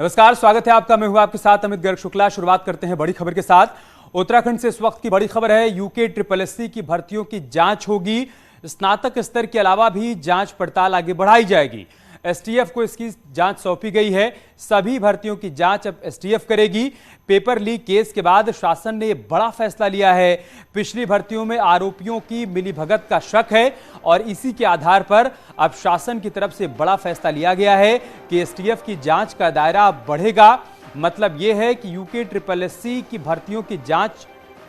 नमस्कार, स्वागत है आपका। मैं हूं आपके साथ अमित गर्ग शुक्ला। शुरुआत करते हैं बड़ी खबर के साथ। उत्तराखंड से इस वक्त की बड़ी खबर है, यूके SSSC की भर्तियों की जांच होगी। स्नातक स्तर के अलावा भी जांच पड़ताल आगे बढ़ाई जाएगी। एसटीएफ को इसकी जांच सौंपी गई है। सभी भर्तियों की जांच अब एसटीएफ करेगी। पेपर लीक केस के बाद शासन ने बड़ा फैसला लिया है। पिछली भर्तियों में आरोपियों की मिलीभगत का शक है और इसी के आधार पर अब शासन की तरफ से बड़ा फैसला लिया गया है कि एसटीएफ की जांच का दायरा बढ़ेगा। मतलब यह है कि यूके SSSC की भर्तियों की जांच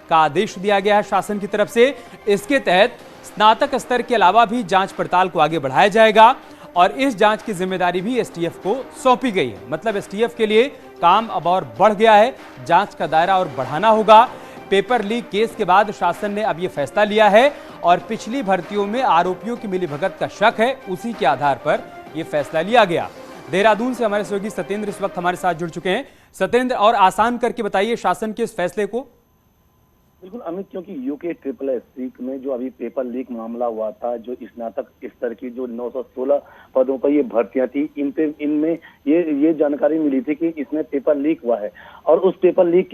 का आदेश दिया गया है शासन की तरफ से। इसके तहत स्नातक स्तर के अलावा भी जांच पड़ताल को आगे बढ़ाया जाएगा और इस जांच की जिम्मेदारी भी एसटीएफ को सौंपी गई है। मतलब एसटीएफ के लिए काम अब और बढ़ गया है, जांच का दायरा और बढ़ाना होगा। पेपर लीक केस के बाद शासन ने अब यह फैसला लिया है और पिछली भर्तियों में आरोपियों की मिलीभगत का शक है, उसी के आधार पर यह फैसला लिया गया। देहरादून से हमारे सहयोगी सत्येंद्र इस वक्त हमारे साथ जुड़ चुके हैं। सत्येंद्र, और आसान करके बताइए शासन के इस फैसले को। बिल्कुल अमित, क्योंकि यूके SSSC में जो अभी पेपर लीक मामला हुआ था, जो स्नातक स्तर की जो 916 पदों पर ये भर्तियां थी, इनमें ये जानकारी मिली थी कि इसमें पेपर लीक हुआ है और उस पेपर लीक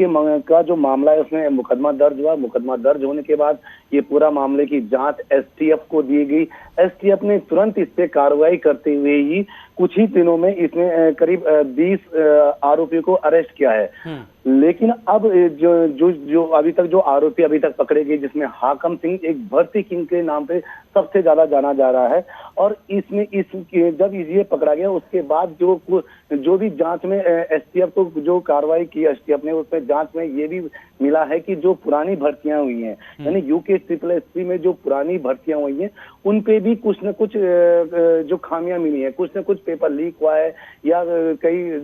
का जो मामला है उसमें मुकदमा दर्ज हुआ। मुकदमा दर्ज होने के बाद ये पूरा मामले की जांच एसटीएफ को दी गई। एसटीएफ ने तुरंत इस पे कार्रवाई करते हुए ही कुछ ही दिनों में इसमें करीब 20 आरोपियों को अरेस्ट किया है। लेकिन अब जो अभी तक जो आरोपी अभी तक पकड़े गए, जिसमें हाकम सिंह एक भर्ती किंग के नाम पे सबसे ज्यादा जाना जा रहा है, और इसमें जब ये पकड़ा गया उसके बाद जो भी जांच में एसटीएफ को जो कार्रवाई की एसटीएफ ने, उसमें जांच में ये भी मिला है कि जो पुरानी भर्तियां हुई हैं, यानी यूके SSSC में जो पुरानी भर्तियां हुई हैं, उन पे भी कुछ न कुछ जो खामियां मिली है, कुछ न कुछ पेपर लीक हुआ है या कई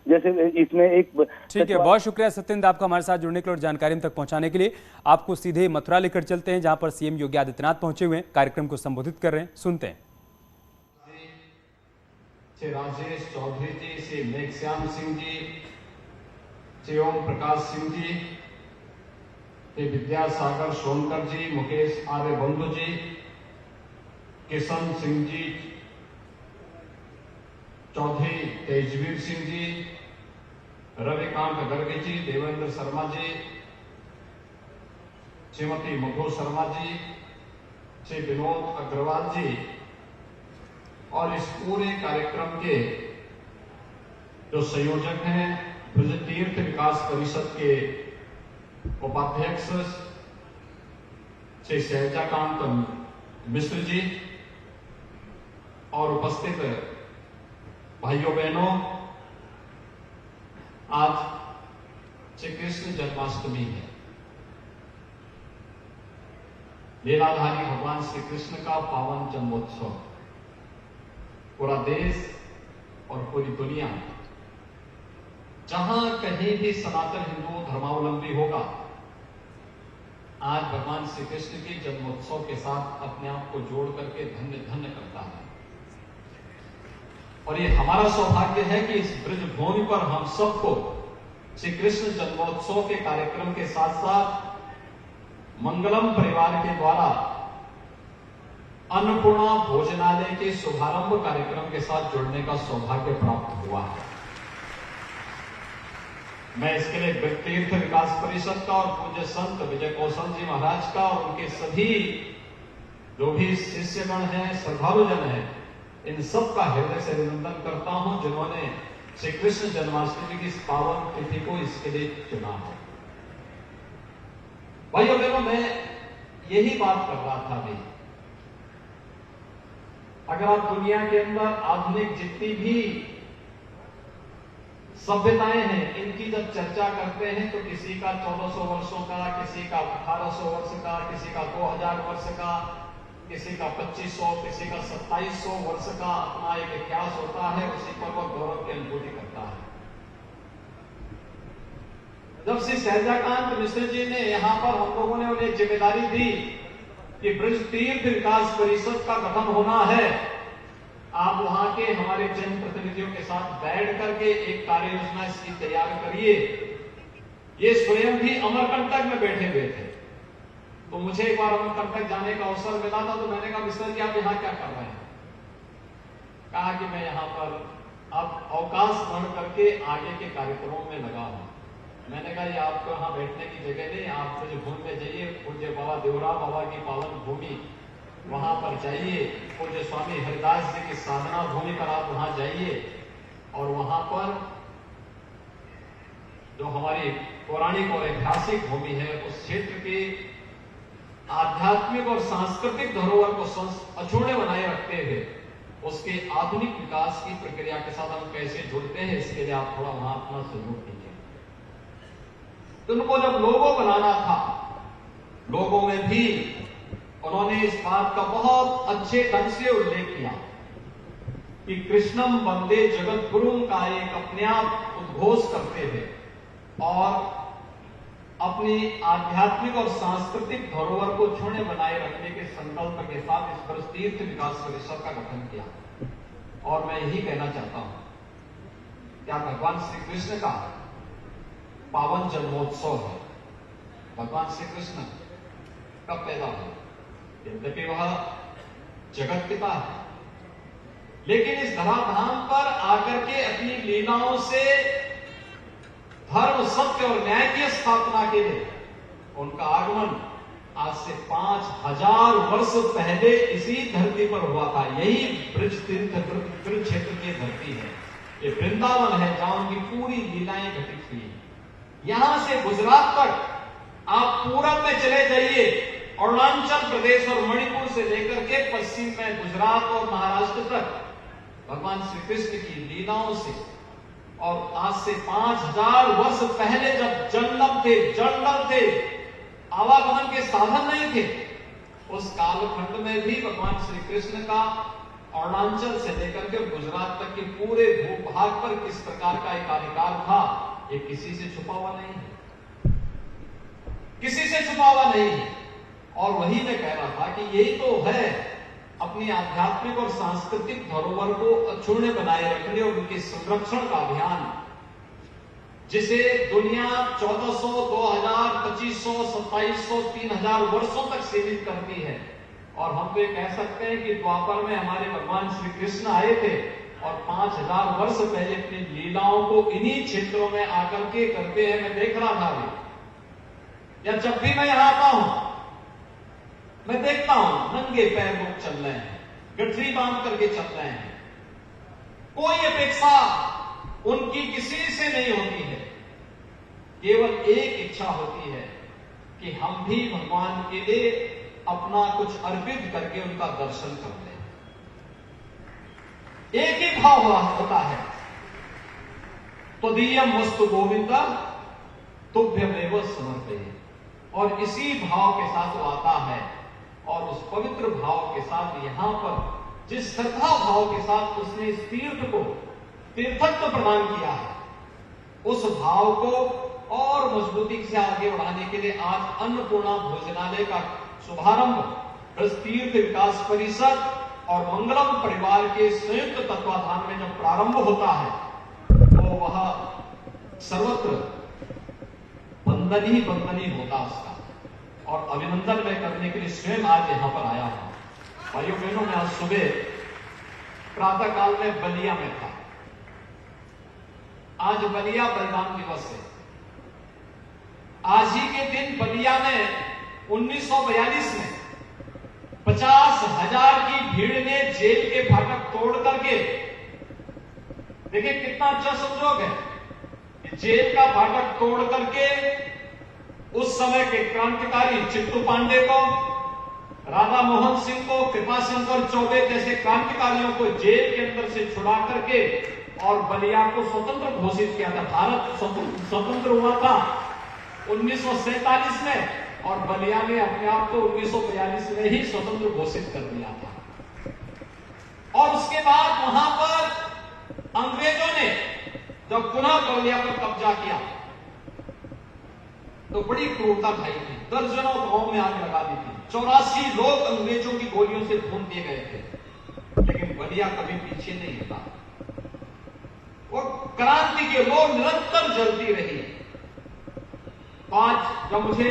जैसे इसमें एक। ठीक है, बहुत शुक्रिया सत्येंद्र आपका हमारे साथ जुड़ने के लिए और जानकारी हम तक पहुंचाने के लिए। आपको सीधे मथुरा लेकर चलते हैं, जहां पर सीएम योगी आदित्यनाथ पहुंचे हुए हैं, कार्यक्रम को संबोधित कर रहे हैं। सुनते हैं। श्री राजेश चौधरी जी, श्री मेघश्याम सिंह जी, श्री ओम प्रकाश सिंह जी, श्री विद्यासागर सोनकर जी, मुकेश आर्य बंधु जी, किशन सिंह जी, चौधरी तेजवीर सिंह जी, रविकांत गर्ग जी, देवेंद्र शर्मा जी, श्रीमती मधु शर्मा जी, श्री विनोद अग्रवाल जी और इस पूरे कार्यक्रम के जो संयोजक हैं, ब्रज तीर्थ विकास परिषद के उपाध्यक्ष श्री शैलजाकांत मिश्र जी और उपस्थित भाइयों बहनों, आज श्री कृष्ण जन्माष्टमी है। लीलाधारी भगवान श्री कृष्ण का पावन जन्मोत्सव। पूरा देश और पूरी दुनिया जहां कहीं भी सनातन हिंदू धर्मावलंबी होगा, आज भगवान श्री कृष्ण के जन्मोत्सव के साथ अपने आप को जोड़ करके धन्य धन्य करता है। और ये हमारा सौभाग्य है कि इस ब्रज भूमि पर हम सबको श्री कृष्ण जन्मोत्सव के कार्यक्रम के साथ साथ मंगलम परिवार के द्वारा अन्नपूर्णा भोजनालय के शुभारंभ कार्यक्रम के साथ जुड़ने का सौभाग्य प्राप्त हुआ है। मैं इसके लिए ब्रज तीर्थ विकास परिषद का और पूज्य संत विजय कौशल जी महाराज का और उनके सभी जो भी शिष्यगण हैं, श्रद्धालुजन हैं, इन सब का हृदय से अभिनंदन करता हूं, जिन्होंने श्री कृष्ण जन्माष्टमी की इस पावन तिथि को इसके लिए चुना है। भाइयों बहनों, मैं यही बात कर रहा था अभी। अगर आप दुनिया के अंदर आधुनिक जितनी भी सभ्यताएं हैं, इनकी जब चर्चा करते हैं तो किसी का 1400 वर्षों का, किसी का 1800 वर्ष का, किसी का 2000 वर्ष का, किसी का 2500, किसी का 2700 वर्ष का अपना एक इतिहास होता है। उसी पर वह गौरव की अनुभूति करता है। जब श्री शैलजाकांत मिश्र जी ने यहाँ पर हम लोगों ने उन्हें जिम्मेदारी दी कि ब्रज तीर्थ विकास परिषद का गठन होना है, आप वहां के हमारे जनप्रतिनिधियों के साथ बैठ करके एक कार्य योजना इसकी तैयार करिए। ये स्वयं भी अमरकंटक में बैठे हुए थे, तो मुझे एक बार अमरकंटक जाने का अवसर मिला था, तो मैंने कहा मिश्र जी आप यहाँ क्या कर रहे हैं? कहा कि मैं यहाँ पर अब अवकाश ग्रहण करके आगे के कार्यक्रमों में लगा हूं। मैंने कहा ये आपको यहाँ बैठने की जगह नहीं, आप कुछ घूमने जाइए, पूज्य बाबा देवराम बाबा की पावन भूमि वहां पर जाइए, पूज्य स्वामी हरिदास जी की साधना भूमि पर आप वहां जाइए और वहां पर जो हमारी पौराणिक और ऐतिहासिक भूमि है उस क्षेत्र के आध्यात्मिक और सांस्कृतिक धरोहर को अछूते बनाए रखते हुए उसके आधुनिक विकास की प्रक्रिया के साथ हम कैसे जुड़ते हैं, इसके लिए आप थोड़ा वहां अपना सहयोग कीजिए। तो उनको जब लोगो बनाना था, लोगों में भी उन्होंने इस बात का बहुत अच्छे ढंग से उल्लेख किया कि कृष्णम वंदे जगत गुरुम का एक अपने आप उद्घोष करते हुए और अपनी आध्यात्मिक और सांस्कृतिक धरोहर को छूने बनाए रखने के संकल्प के साथ इस पर तीर्थ विकास परिषद का गठन किया। और मैं यही कहना चाहता हूं, क्या भगवान श्री कृष्ण का पावन जन्मोत्सव है। भगवान श्री कृष्ण कब पैदा हुए? यद्यपि वह जगत पिता है, लेकिन इस धराधाम पर आकर के अपनी लीलाओं से धर्म, सत्य और न्याय की स्थापना के लिए उनका आगमन आज से 5000 वर्ष पहले इसी धरती पर हुआ था। यही ब्रज तीर्थ ब्रज क्षेत्र की धरती है, ये वृंदावन है जहां उनकी पूरी लीलाएं घटित हुई। यहां से गुजरात तक आप पूरब में चले जाइए, अरुणाचल प्रदेश और मणिपुर से लेकर के पश्चिम में गुजरात और महाराष्ट्र तक भगवान श्री कृष्ण की लीलाओं से, और आज से 5000 वर्ष पहले जब जंगल थे, आवागमन के साधन नहीं थे, उस कालखंड में भी भगवान श्री कृष्ण का अरुणाचल से लेकर के गुजरात तक के पूरे भूभाग पर किस प्रकार का एक अधिकार था, ये किसी से छुपा हुआ नहीं है, किसी से छुपा हुआ नहीं है। और वही मैं कह रहा था कि यही तो है अपनी आध्यात्मिक और सांस्कृतिक धरोहर को अक्षुण्ण बनाए रखने और उनके संरक्षण का अभियान, जिसे दुनिया 1400, 2000, 2500, 2700, 3000 वर्षों तक सीमित करती है। और हम तो ये कह सकते हैं कि द्वापर में हमारे भगवान श्री कृष्ण आए थे और 5000 वर्ष पहले अपनी लीलाओं को इन्हीं क्षेत्रों में आकर के करते हैं। मैं देख रहा था अभी, या जब भी मैं यहां आता हूं मैं देखता हूं नंगे पैर लोग चल रहे हैं, गठरी बांध करके चल रहे हैं। कोई अपेक्षा उनकी किसी से नहीं होती है, केवल एक इच्छा होती है कि हम भी भगवान के लिए अपना कुछ अर्पित करके उनका दर्शन कर लें। एक ही भाव होता है, त्वदीयम वस्तु गोविंद तुभ्यमेव समर्पये। और इसी भाव के साथ वो आता है और उस पवित्र भाव के साथ यहां पर जिस श्रद्धा भाव के साथ उसने इस तीर्थ को तीर्थत्व प्रदान किया है, उस भाव को और मजबूती से आगे बढ़ाने के लिए आज अन्नपूर्णा भोजनालय का शुभारंभ तीर्थ विकास परिषद और मंगलम परिवार के संयुक्त तत्वाधान में जब प्रारंभ होता है तो वह सर्वत्र वंदनीय होता उसका। और अभिनंदन मैं करने के लिए स्वयं आज यहां पर आया हूं। भाइयों बहनों, मैं आज सुबह प्रातः काल में बलिया में था। आज बलिया बलिदान दिवस है। आज ही के दिन बलिया में 1942 में 50,000 की भीड़ ने जेल के फाटक तोड़ करके, देखिए कितना अच्छा संजोग है, जेल का फाटक तोड़ करके उस समय के क्रांतिकारी चित्तू पांडे को, राधा मोहन सिंह को, कृपाशंकर चौबे जैसे क्रांतिकारियों को जेल के अंदर से छुड़ा करके और बलिया को स्वतंत्र घोषित किया था। भारत स्वतंत्र हुआ था 1947 में और बलिया ने अपने आप को 1942 में ही स्वतंत्र घोषित कर दिया था। और उसके बाद वहां पर अंग्रेजों ने जब पुनः बलिया पर कब्जा किया तो बड़ी क्रूरता ढाई थी, दर्जनों गांव में आग लगा दी थी, 84 लोग अंग्रेजों की गोलियों से भून दिए गए थे। लेकिन बलिया कभी पीछे नहीं हटा, वो क्रांति की लौ निरंतर जलती रही। जब मुझे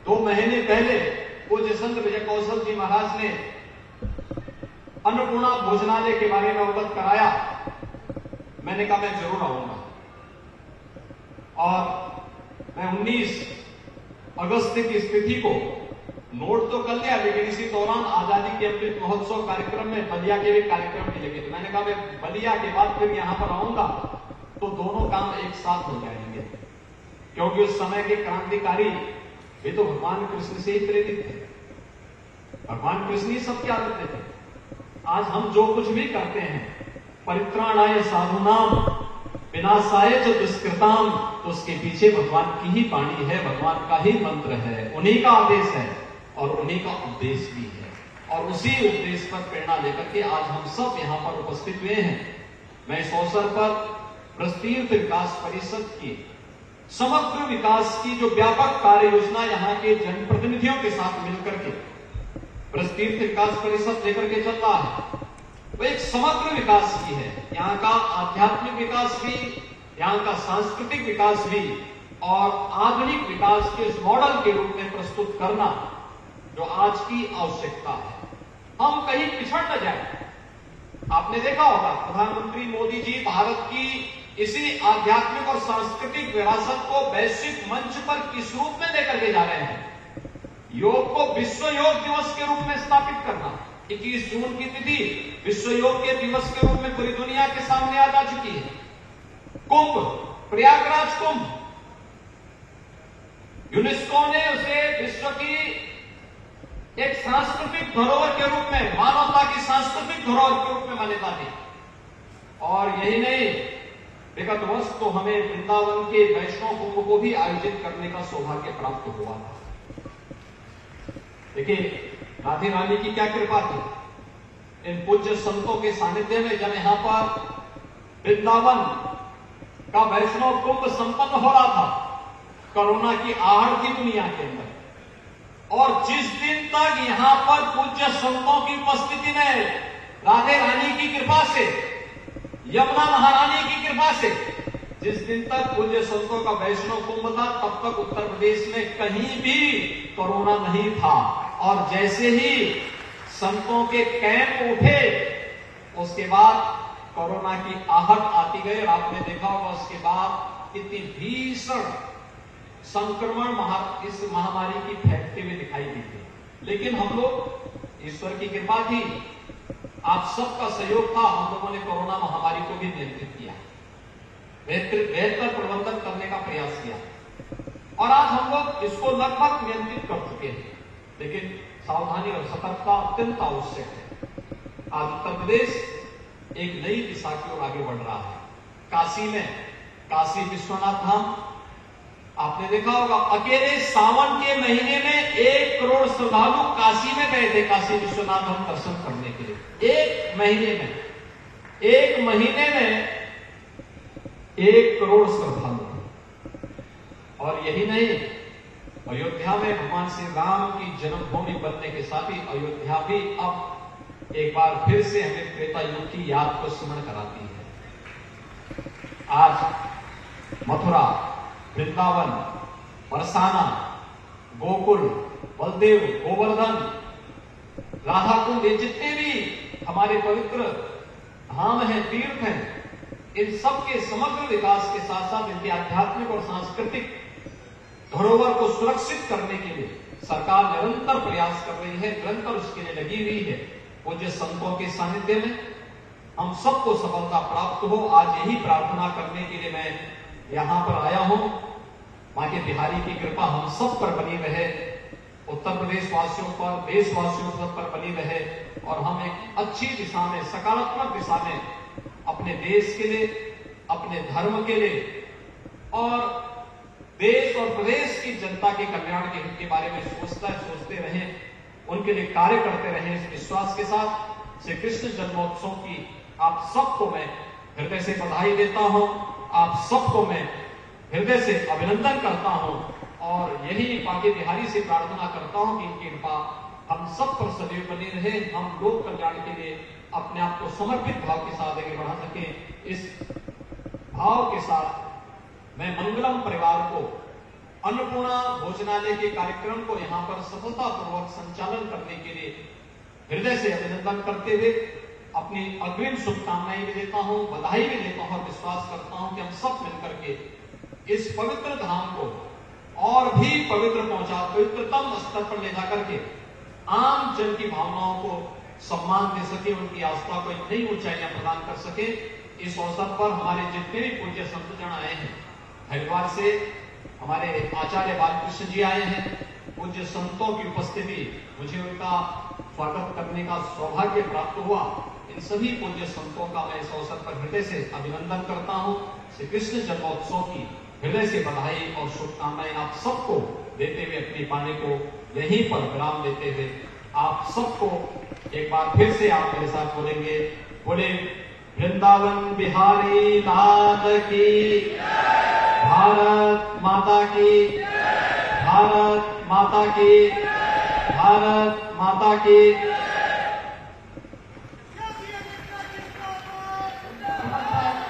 2 महीने पहले पूज्य संत विजय कौशल जी महाराज ने अन्नपूर्णा भोजनालय के बारे में अवगत कराया मैंने कहा मैं जरूर आऊंगा। और मैं 19 अगस्त की स्थिति को नोट तो कर लिया, लेकिन इसी दौरान आजादी के अमृत महोत्सव कार्यक्रम में बलिया के भी कार्यक्रम मिलेंगे। तो मैंने कहा मैं बलिया के बाद फिर यहां पर आऊंगा तो दोनों काम एक साथ हो जाएंगे, क्योंकि उस समय के क्रांतिकारी वे तो भगवान कृष्ण से ही प्रेरित थे। भगवान कृष्ण ही सब क्या करते थे। आज हम जो कुछ भी करते हैं, परित्राणाय साधुनाम विनाशाय च दुष्कृताम, तो उसके पीछे भगवान की ही वाणी है, भगवान का ही मंत्र है, उन्हीं का आदेश है और उन्हीं का उपदेश भी है। और उसी उपदेश पर प्रेरणा लेकर के आज हम सब यहाँ पर उपस्थित हुए हैं। मैं इस अवसर पर ब्रजतीर्थ विकास परिषद की समग्र विकास की जो व्यापक कार्य योजना यहाँ के जनप्रतिनिधियों के साथ मिलकर के ब्रजतीर्थ विकास परिषद लेकर के चल रहा है, वो एक समग्र विकास की है। यहाँ का आध्यात्मिक विकास भी, यहाँ का सांस्कृतिक विकास भी और आधुनिक विकास के इस मॉडल के रूप में प्रस्तुत करना जो आज की आवश्यकता है। हम कहीं पिछड़ न जाए। आपने देखा होगा प्रधानमंत्री मोदी जी भारत की इसी आध्यात्मिक और सांस्कृतिक विरासत को वैश्विक मंच पर किस रूप में लेकर के जा रहे हैं। योग को विश्व योग दिवस के रूप में स्थापित करना, 21 जून की तिथि विश्व योग के दिवस के रूप में पूरी दुनिया के सामने आ जा चुकी है। कुंभ, प्रयागराज कुंभ, यूनेस्को ने उसे विश्व की एक सांस्कृतिक धरोहर के रूप में, मानवता की सांस्कृतिक धरोहर के रूप में मान्यता दी। और यही नहीं, विगत वर्ष तो हमें वृंदावन के वैष्णव कुंभ को भी आयोजित करने का सौभाग्य प्राप्त हुआ था। देखिए राधे रानी की क्या कृपा थी। इन पूज्य संतों के सानिध्य में जब यहां पर वृंदावन का वैष्णव कुंभ संपन्न हो रहा था, कोरोना की आहट थी दुनिया के अंदर, और जिस दिन तक यहां पर पूज्य संतों की उपस्थिति में राधे रानी की कृपा से, यमुना महारानी की कृपा से, जिस दिन तक पूज्य संतों का वैष्णव कुंभ था, तब तक उत्तर प्रदेश में कहीं भी कोरोना नहीं था। और जैसे ही संतों के कैंप उठे, उसके बाद कोरोना की आहट आती गई। और आपने देखा होगा उसके बाद कितनी भीषण संक्रमण इस महामारी की फैलते हुए दिखाई दी थी। लेकिन हम लोग, ईश्वर की कृपा थी, आप सबका सहयोग था, हम लोगों ने कोरोना महामारी को भी नियंत्रित किया, बेहतर प्रबंधन करने का प्रयास किया और आज हम लोग इसको लगभग नियंत्रित कर चुके हैं। लेकिन सावधानी और सतर्कता अत्यंत आवश्यक है। आज उत्तर प्रदेश एक नई दिशा की ओर आगे बढ़ रहा है। काशी में काशी विश्वनाथ धाम, आपने देखा होगा अकेले सावन के महीने में 1 करोड़ श्रद्धालु काशी में गए थे, काशी विश्वनाथ धाम दर्शन करने के लिए। एक महीने में 1 करोड़ श्रद्धालु। और यही नहीं, अयोध्या में भगवान श्री राम की जन्मभूमि बनने के साथ ही अयोध्या भी अब एक बार फिर से हमें त्रेता युग की याद को स्मरण कराती है। आज मथुरा, वृंदावन, बरसाना, गोकुल, बलदेव, गोवर्धन, राधा कुंड, ये जितने भी हमारे पवित्र धाम हैं, तीर्थ हैं, इन सब के समग्र विकास के साथ साथ इनके आध्यात्मिक और सांस्कृतिक धरोहर को सुरक्षित करने के लिए सरकार निरंतर प्रयास कर रही है, निरंतर उसके लिए लगी हुई है। पूज्य संतों के सानिध्य में हम सबको सफलता प्राप्त हो, आज यही प्रार्थना करने के लिए मैं यहां पर आया हूं। मां के बिहारी की कृपा हम सब पर बनी रहे, उत्तर प्रदेश वासियों पर, देशवासियों पर बनी रहे और हम एक अच्छी दिशा में, सकारात्मक दिशा में अपने देश के लिए, अपने धर्म के लिए और देश और प्रदेश की जनता के कल्याण के हित के बारे में सोचते रहें, उनके लिए कार्य करते रहें। इस विश्वास के साथ श्री कृष्ण जन्मोत्सव की आप सबको मैं हृदय से बधाई देता हूं, आप सबको मैं हृदय से अभिनंदन करता हूं और यही बांके बिहारी से प्रार्थना करता हूं कि इनकी कृपा हम सब पर सदैव बनी रहे, हम लोक कल्याण के लिए अपने आप को समर्पित भाव के साथ आगे बढ़ा सकें। इस भाव के साथ मैं मंगलम परिवार को अन्नपूर्णा भोजनालय के कार्यक्रम को यहां पर सफलतापूर्वक संचालन करने के लिए हृदय से अभिनंदन करते हुए अपनी अग्रिम शुभकामनाएं भी देता हूं, बधाई भी देता हूं और विश्वास करता हूं कि हम सब मिलकर के इस पवित्र धाम को और भी पवित्रतम स्तर पर ले जाकर के आम जन की भावनाओं को सम्मान दे सके, उनकी आस्था को नई ऊंचाइयां प्रदान कर सके। इस अवसर पर हमारे जितने भी पूज्य संतजन आए हैं, हरिद्वार से हमारे आचार्य बालकृष्ण जी आए हैं, पूज्य संतों की उपस्थिति, मुझे उनका स्वागत करने का सौभाग्य प्राप्त हुआ। इन सभी पूज्य संतों का मैं इस अवसर पर हृदय से अभिनंदन करता हूं। श्री कृष्ण जन्मोत्सव की हृदय से बधाई और शुभकामनाएं आप सबको देते हुए अपनी वाणी को यहीं पर विराम देते हुए आप सबको एक बार फिर से आप मेरे साथ बोलेंगे, बोले वृंदावन बिहारी लाल की, भारत माता की, भारत माता की, भारत माता की।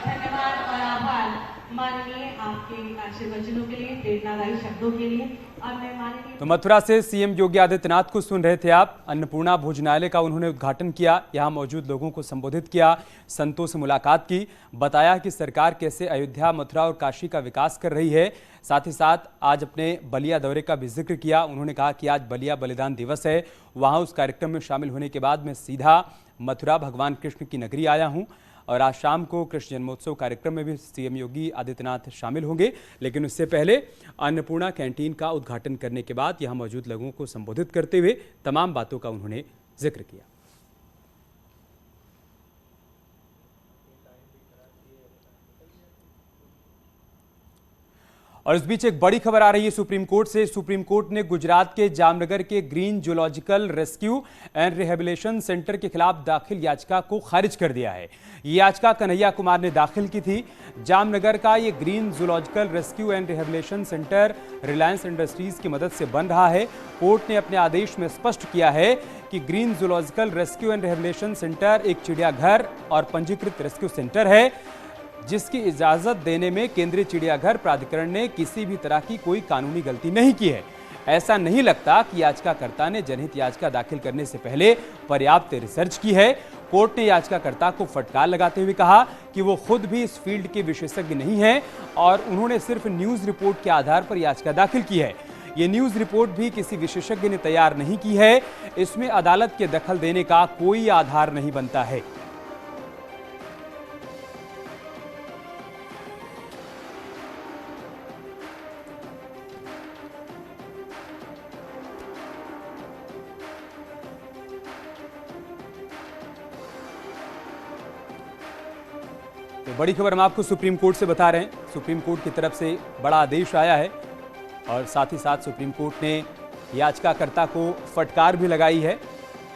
धन्यवाद और आभार माननीय आपके आशीर्वचनों के लिए, प्रेरणादायी शब्दों के लिए। और मैं माननीय तो मथुरा से सीएम योगी आदित्यनाथ को सुन रहे थे आप। अन्नपूर्णा भोजनालय का उन्होंने उद्घाटन किया, यहां मौजूद लोगों को संबोधित किया, संतों से मुलाकात की, बताया कि सरकार कैसे अयोध्या, मथुरा और काशी का विकास कर रही है। साथ ही साथ आज अपने बलिया दौरे का भी जिक्र किया। उन्होंने कहा कि आज बलिया बलिदान दिवस है, वहां उस कार्यक्रम में शामिल होने के बाद मैं सीधा मथुरा भगवान कृष्ण की नगरी आया हूं और आज शाम को कृष्ण जन्मोत्सव कार्यक्रम में भी सीएम योगी आदित्यनाथ शामिल होंगे। लेकिन उससे पहले अन्नपूर्णा कैंटीन का उद्घाटन करने के बाद यहां मौजूद लोगों को संबोधित करते हुए तमाम बातों का उन्होंने जिक्र किया। और इस बीच एक बड़ी खबर आ रही है सुप्रीम कोर्ट से। सुप्रीम कोर्ट ने गुजरात के जामनगर के green zoological rescue and rehabilitation centre के खिलाफ दाखिल याचिका को खारिज कर दिया है। ये याचिका कन्हैया कुमार ने दाखिल की थी। जामनगर का ये green zoological rescue and rehabilitation centre Reliance industries की मदद से बन रहा है। कोर्ट ने अपने आदेश में स्पष्ट किया है कि green zoological rescue and rehabilitation centre एक चिड़ियाघर और पंजीकृत रेस्क्यू सेंटर है, जिसकी इजाजत देने में केंद्रीय चिड़ियाघर प्राधिकरण ने किसी भी तरह की कोई कानूनी गलती नहीं की है। ऐसा नहीं लगता कि याचिकाकर्ता ने जनहित याचिका दाखिल करने से पहले पर्याप्त रिसर्च की है। कोर्ट ने याचिकाकर्ता को फटकार लगाते हुए कहा कि वो खुद भी इस फील्ड के विशेषज्ञ नहीं हैं और उन्होंने सिर्फ न्यूज रिपोर्ट के आधार पर याचिका दाखिल की है। ये न्यूज रिपोर्ट भी किसी विशेषज्ञ ने तैयार नहीं की है, इसमें अदालत के दखल देने का कोई आधार नहीं बनता है। तो बड़ी खबर हम आपको सुप्रीम कोर्ट से बता रहे हैं। सुप्रीम कोर्ट की तरफ से बड़ा आदेश आया है और साथ ही साथ सुप्रीम कोर्ट ने याचिकाकर्ता को फटकार भी लगाई है।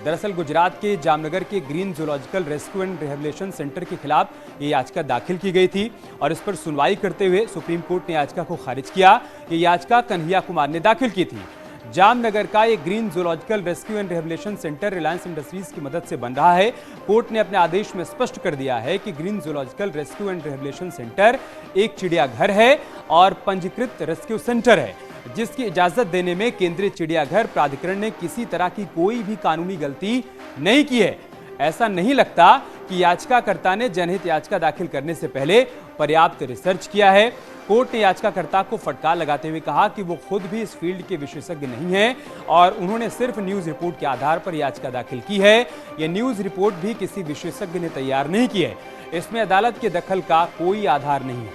दरअसल गुजरात के जामनगर के green zoological rescue and rehabilitation centre के खिलाफ ये याचिका दाखिल की गई थी और इस पर सुनवाई करते हुए सुप्रीम कोर्ट ने याचिका को खारिज किया। ये याचिका कन्हैया कुमार ने दाखिल की थी। जामनगर का ये green zoological rescue and rehabilitation centre Reliance industries की मदद से बन रहा है। कोर्ट ने अपने आदेश में स्पष्ट कर दिया है कि green zoological rescue and rehabilitation centre एक चिड़ियाघर है और पंजीकृत रेस्क्यू सेंटर है, जिसकी इजाजत देने में केंद्रीय चिड़ियाघर प्राधिकरण ने किसी तरह की कोई भी कानूनी गलती नहीं की है। ऐसा नहीं लगता कि याचिकाकर्ता ने जनहित याचिका दाखिल करने से पहले पर्याप्त रिसर्च किया है। कोर्ट ने याचिकाकर्ता को फटकार लगाते हुए कहा कि वो खुद भी इस फील्ड के विशेषज्ञ नहीं हैं और उन्होंने सिर्फ न्यूज रिपोर्ट के आधार पर याचिका दाखिल की है। यह न्यूज रिपोर्ट भी किसी विशेषज्ञ ने तैयार नहीं की है, इसमें अदालत के दखल का कोई आधार नहीं है।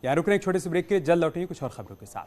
यहां रुक रहे एक छोटे से ब्रेक के, जल्द लौटेंगे कुछ और खबरों के साथ।